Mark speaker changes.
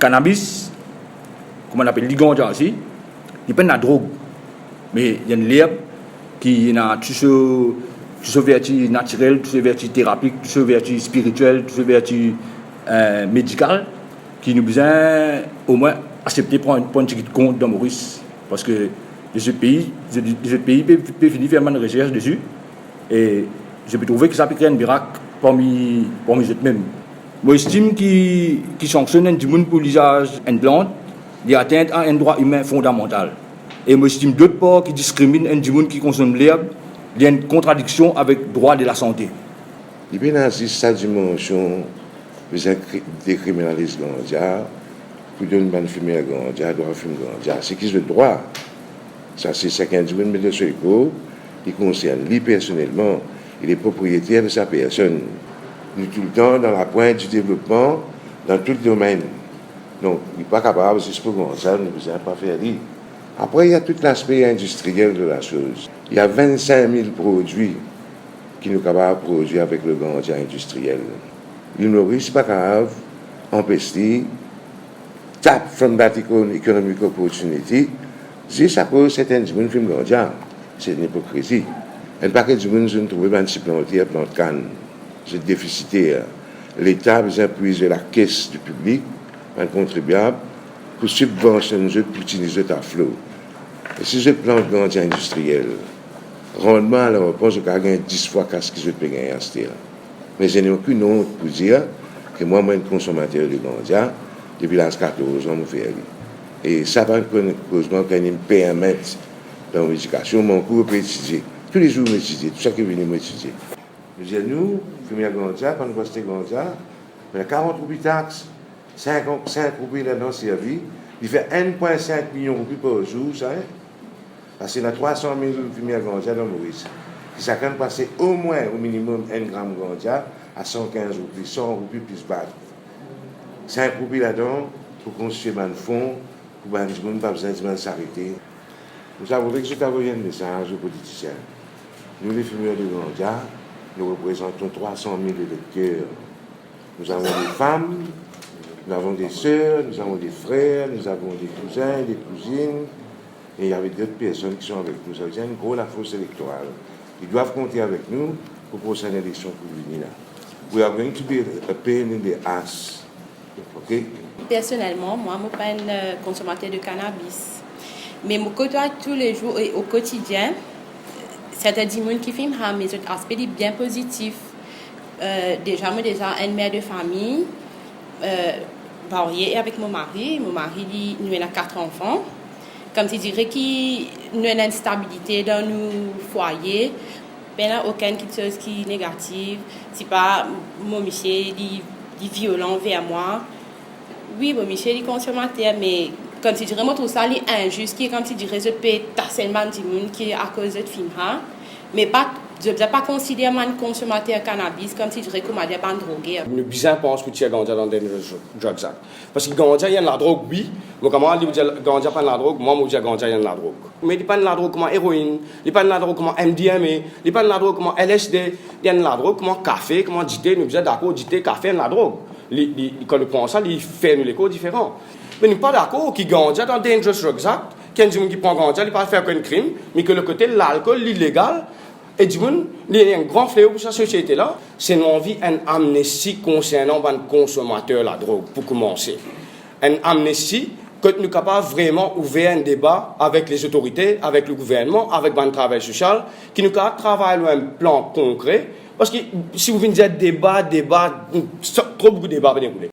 Speaker 1: cannabis, comme on appelle le ganja aussi, il pas de la drogue. Mais il y a une l'herbe qui a toutes ces vertus naturelles, toutes ces vertus thérapeutiques, toutes ces vertus spirituelles, toutes ces vertus médicales qui nous besoin au moins accepter pour un petit compte dans Maurice. Parce que les autres pays peuvent finir faire une recherche dessus. Et je peux trouver que ça peut créer un miracle parmi eux-mêmes. Moi, j'estime qui sanctionne un monde pour l'usage d'une plante, il atteint à un droit humain fondamental. Et moi, j'estime d'autre part qui discrimine un monde qui consomme l'herbe, il y a une contradiction avec le droit de la santé.
Speaker 2: Il y a cette dimension, vous décriminalisez le ganja, vous donnez une fumer le ganja, droit fumer le ganja. C'est qui le droit? Ça, c'est ce qu'un monde met de ce coup, qui concerne lui personnellement, il est propriétaire de sa personne. Nous tout le temps dans la pointe du développement, dans tout le domaine. Donc, il n'est pas capable, si c'est pour ça, nous ne pouvons pas faire lire. Après, il y a tout l'aspect industriel de la chose. Il y a 25 000 produits qui nous capables de produire avec le ganja industriel. L'île Maurice n'est pas capable d'empêcher, tap from that economic opportunity, c'est à cause de certains gens qui font ganja. C'est une hypocrisie. Un paquet de gens qui ont trouvé un petit plantier, un plant de canne. C'est déficitaire. L'État a besoin de la caisse du public, un contribuable, pour subventionner, pour utiliser à flot. Et si je plante de ganja industriel, rendement à la réponse, je gagne 10 fois ce que je peux gagner à ce là. Mais je n'ai aucune honte pour dire que moi, je suis un consommateur de ganja, depuis l'âge 14 ans, je fais. Et ça va cause qui me permet, dans l'éducation, mon cours peut étudier. Tous les jours, je m'étudie, tout ça qui vient m'étudier. Je dis, nous, fumer ganja, quand nous achetons ganja, il y a 40 roupies taxes, 5 roupies là-dedans servi, il fait 1,5 million de roupies par jour, ça. Parce qu'il y a 300 000 fumiers ganja dans Maurice. Ça quand passer au moins, au minimum, 1 gramme ganja à 115 roupies, 100 roupies plus bas. 5 roupies là-dedans pour construire un fonds, pour que les gens n'aient pas besoin de s'arrêter. Nous avons que je envoyé un message aux politiciens. Nous, les fumeurs de ganja, nous représentons 300 000 électeurs. Nous avons des femmes, nous avons des sœurs, nous avons des frères, nous avons des cousins, des cousines. Et il y avait d'autres personnes qui sont avec nous. Ça veut dire une grosse force électorale. Ils doivent compter avec nous pour la prochaine élection pour venir là. We are going to be a pain in the ass. OK?
Speaker 3: Personnellement, moi, je ne suis pas un consommateur de cannabis. Mais je côtoie tous les jours et au quotidien, certains gens qui filment mes autres aspects bien positifs. Déjà, une mère de famille, mariée avec mon mari. Mon mari, nous avons 4 enfants. Comme tu dirais qu'il y a une instabilité dans nos foyers, il n'y a aucune chose qui est négative. C'est pas mon monsieur est violent vers moi. Oui, mon monsieur est consommateur, mais comme tu dirais, moi tout ça est injuste, qui est comme tu dirais, je peux tellement de monde qui est à cause de film, mais pas. Je ne vais pas considérer un consommateur de cannabis comme si je recommandais pas de droguer.
Speaker 4: Nous bizarre pense que tu as ganja dans Dangerous Drugs Act. Parce que ganja il y a la drogue oui, mais comment on dit ganja pas la drogue, moi je dis ganja il y a la drogue. Mais il pas la drogue comme héroïne, il pas la drogue comme MDMA, il pas la drogue comme LSD, il y a la drogue comme café, comme JT, nous sommes d'accord, JT café la drogue. Quand nous prenons ça, il fait nous les codes différents. Mais nous pas d'accord qui ganja dans Dangerous Drugs Act, quelqu'un qui prend ganja, il pas faire qu'un crime, mais que le côté l'alcool illégal. Et du coup, il y a un grand fléau pour cette société-là. C'est une envie, une amnistie concernant les consommateurs de la drogue, pour commencer. Une amnistie que nous sommes capables vraiment ouvrir un débat avec les autorités, avec le gouvernement, avec le travail social, qui nous capables travailler un plan concret. Parce que si vous venez dire débat, trop beaucoup de débats, venez rouler.